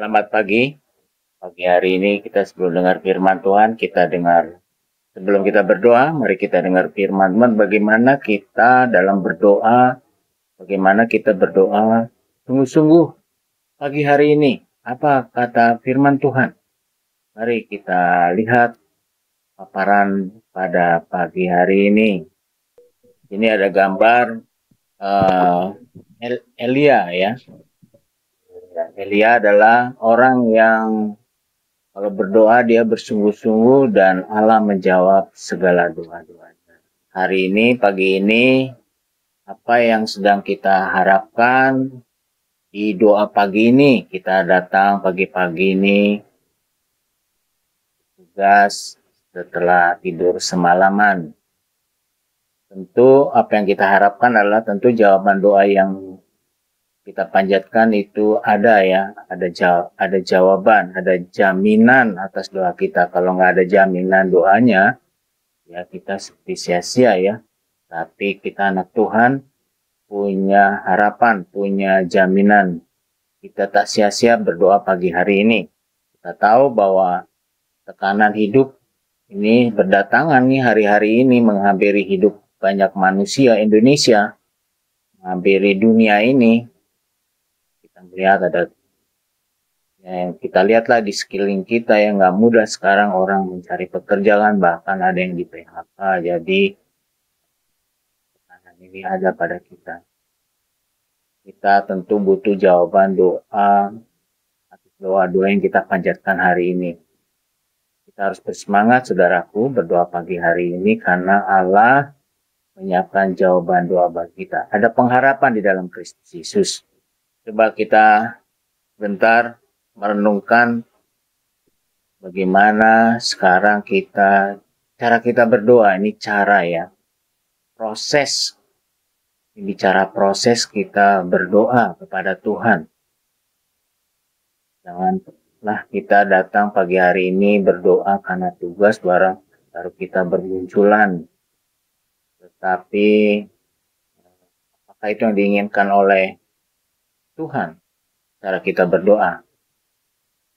Selamat pagi. Pagi hari ini kita sebelum dengar firman Tuhan, sebelum kita berdoa, mari kita dengar firman Tuhan bagaimana kita dalam berdoa, bagaimana kita berdoa sungguh-sungguh pagi hari ini. Apa kata firman Tuhan? Mari kita lihat paparan pada pagi hari ini. Ini ada gambar Elia ya. Elia adalah orang yang kalau berdoa dia bersungguh-sungguh dan Allah menjawab segala doa-doanya. Hari ini, pagi ini, apa yang sedang kita harapkan di doa pagi ini? Kita datang pagi-pagi ini, tugas setelah tidur semalaman. Tentu apa yang kita harapkan adalah tentu jawaban doa yang kita panjatkan itu ada ya, ada jawaban, ada jaminan atas doa kita. Kalau nggak ada jaminan doanya, ya kita seperti sia-sia ya. Tapi kita anak Tuhan punya harapan, punya jaminan. Kita tak sia-sia berdoa pagi hari ini. Kita tahu bahwa tekanan hidup ini berdatangan nih hari-hari ini menghampiri hidup banyak manusia Indonesia, menghampiri dunia ini. Kita melihat ada yang kita lihatlah di sekeliling kita yang nggak mudah sekarang orang mencari pekerjaan, bahkan ada yang di PHK. Jadi tekanan ini ada pada kita. Kita tentu butuh jawaban doa yang kita panjatkan hari ini. Kita harus bersemangat saudaraku berdoa pagi hari ini karena Allah menyiapkan jawaban doa bagi kita. Ada pengharapan di dalam Kristus Yesus. Coba kita bentar merenungkan bagaimana sekarang cara kita berdoa. Ini cara ya, proses. Ini cara proses kita berdoa kepada Tuhan. Janganlah kita datang pagi hari ini berdoa karena tugas baru kita bermunculan. Tetapi apakah itu yang diinginkan oleh Tuhan? Cara kita berdoa.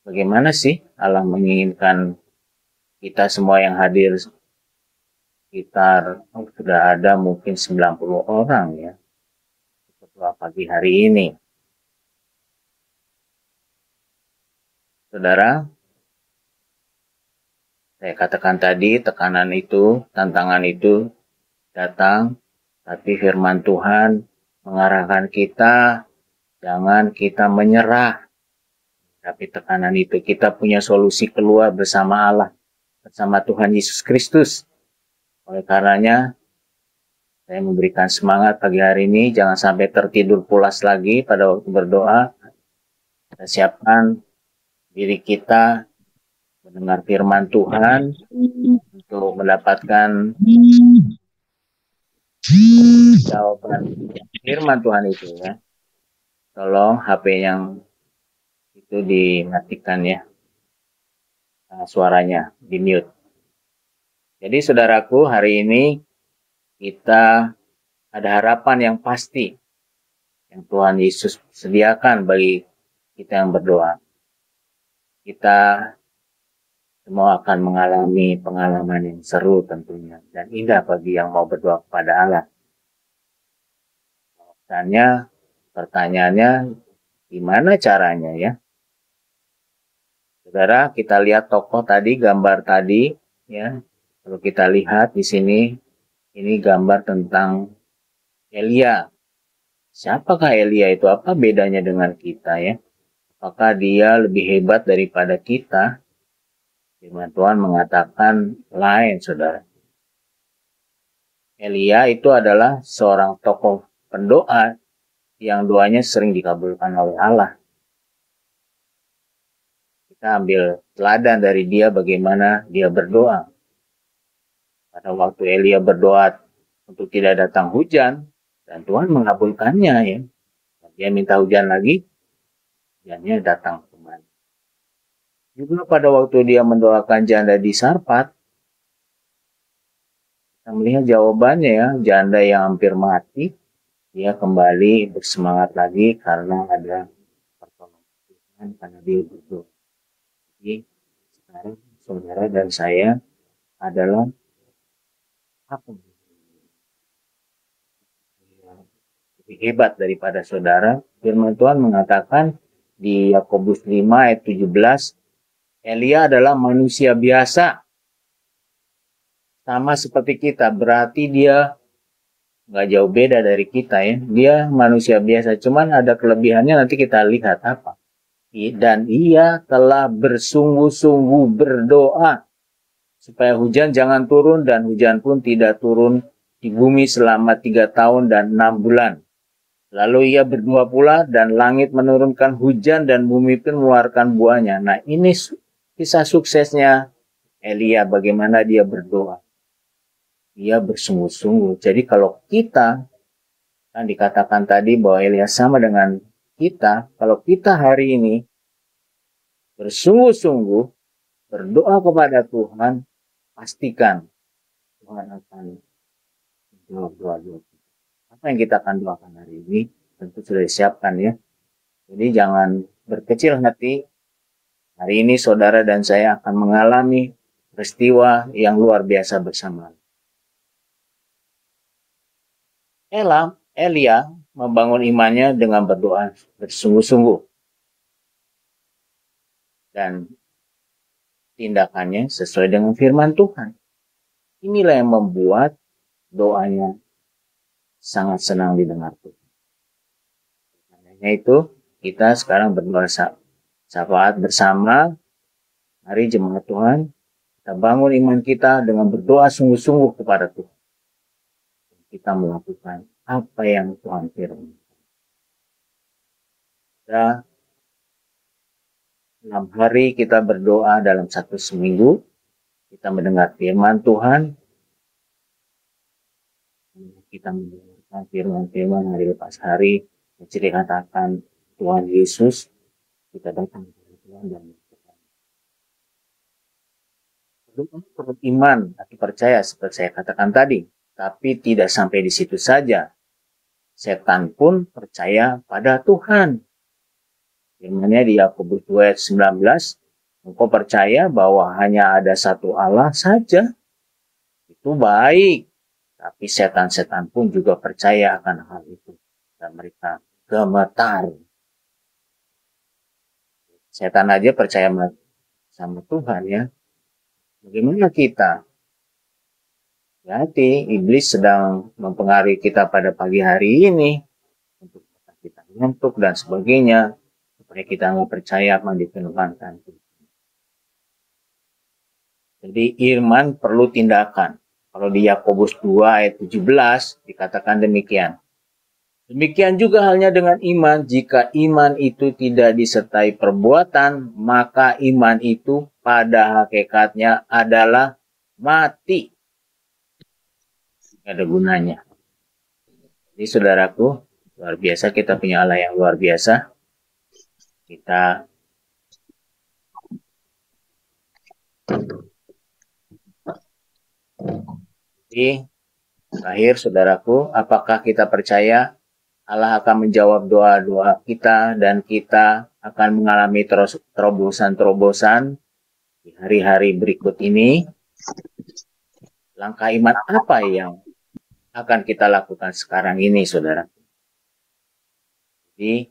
Bagaimana sih Allah menginginkan kita semua yang hadir sekitar sudah ada mungkin 90 orang ya berdoa pagi hari ini. Saudara, saya katakan tadi tekanan itu, tantangan itu datang, tapi firman Tuhan mengarahkan kita, jangan kita menyerah. Tapi tekanan itu kita punya solusi keluar bersama Allah, bersama Tuhan Yesus Kristus. Oleh karenanya, saya memberikan semangat pagi hari ini, jangan sampai tertidur pulas lagi pada waktu berdoa. Kita siapkan diri kita mendengar firman Tuhan untuk mendapatkan jawaban firman Tuhan itu ya. Tolong HP yang itu dimatikan ya, suaranya di mute. Jadi saudaraku, hari ini kita ada harapan yang pasti yang Tuhan Yesus sediakan bagi kita yang berdoa. Kita semua akan mengalami pengalaman yang seru tentunya dan indah bagi yang mau berdoa kepada Allah. Pertanyaannya gimana caranya ya? Saudara, kita lihat tokoh tadi, gambar tadi ya. Kalau kita lihat di sini, ini gambar tentang Elia. Siapakah Elia itu? Apa bedanya dengan kita ya? Apakah dia lebih hebat daripada kita? Firman Tuhan mengatakan lain, saudara. Elia itu adalah seorang tokoh pendoa yang doanya sering dikabulkan oleh Allah. Kita ambil teladan dari dia bagaimana dia berdoa. Pada waktu Elia berdoa untuk tidak datang hujan, dan Tuhan mengabulkannya ya. Dia minta hujan lagi, hujannya datang kembali. Juga pada waktu dia mendoakan janda di Sarfat, kita melihat jawabannya ya, janda yang hampir mati, dia kembali bersemangat lagi karena ada pertolongan. karena dia berdoa. Jadi sekarang saudara dan saya adalah apa? Lebih hebat daripada saudara. Firman Tuhan mengatakan di Yakobus 5 ayat 17, Elia adalah manusia biasa. Sama seperti kita, berarti dia nggak jauh beda dari kita ya. Dia manusia biasa, cuman ada kelebihannya nanti kita lihat apa. Dan ia telah bersungguh-sungguh berdoa supaya hujan jangan turun dan hujan pun tidak turun di bumi selama 3 tahun dan 6 bulan. Lalu ia berdoa pula dan langit menurunkan hujan dan bumi pun mengeluarkan buahnya. Nah ini kisah suksesnya Elia, bagaimana dia berdoa. Dia bersungguh-sungguh. Jadi kalau kita, kan dikatakan tadi bahwa Elia sama dengan kita, kalau kita hari ini bersungguh-sungguh berdoa kepada Tuhan, pastikan Tuhan akan menjawab doa-doa kita. Apa yang kita akan doakan hari ini tentu sudah disiapkan ya. Jadi jangan berkecil hati. Hari ini saudara dan saya akan mengalami peristiwa yang luar biasa bersama. Elia membangun imannya dengan berdoa bersungguh-sungguh. Dan tindakannya sesuai dengan firman Tuhan. Inilah yang membuat doanya sangat senang didengar Tuhan. Karena itu kita sekarang berdoa syafaat bersama. Mari jemaat Tuhan, kita bangun iman kita dengan berdoa sungguh-sungguh kepada Tuhan. Kita melakukan apa yang Tuhan firman. Dalam 6 hari kita berdoa dalam 1 seminggu, kita mendengar firman Tuhan. Kita mendengarkan firman-firman hari lepas hari, menceritakan Tuhan Yesus. Kita datang kepada Tuhan dan berdoa iman atau percaya seperti saya katakan tadi. Tapi tidak sampai di situ saja. Setan pun percaya pada Tuhan. Firman-Nya di Yakobus 2 ayat 19, engkau percaya bahwa hanya ada satu Allah saja. Itu baik. Tapi setan-setan pun juga percaya akan hal itu. Dan mereka gemetar. Setan aja percaya sama Tuhan ya. Bagaimana kita? Berarti iblis sedang mempengaruhi kita pada pagi hari ini. Untuk kita ngantuk dan sebagainya. Supaya kita nggak percaya apa yang difirmankan. Jadi iman perlu tindakan. Kalau di Yakobus 2 ayat 17 dikatakan demikian. Demikian juga halnya dengan iman. Jika iman itu tidak disertai perbuatan, maka iman itu pada hakikatnya adalah mati. Tidak ada gunanya. Jadi saudaraku, luar biasa, kita punya Allah yang luar biasa. Kita jadi terakhir saudaraku, apakah kita percaya Allah akan menjawab doa-doa kita dan kita akan mengalami terobosan-terobosan di hari-hari berikut ini? Langkah iman apa yang akan kita lakukan sekarang ini, saudara? Jadi,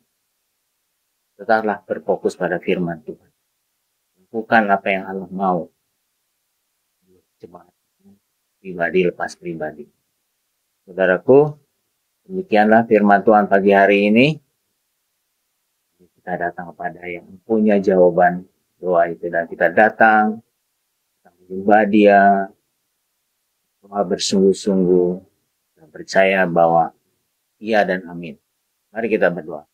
tetaplah berfokus pada firman Tuhan. Lakukan apa yang Allah mau. Jemaat pribadi lepas pribadi. Saudaraku, demikianlah firman Tuhan pagi hari ini. Kita datang kepada yang punya jawaban doa itu. Dan kita datang, kita menyembah Dia, doa bersungguh-sungguh, dan percaya bahwa Ia dan amin. Mari kita berdoa.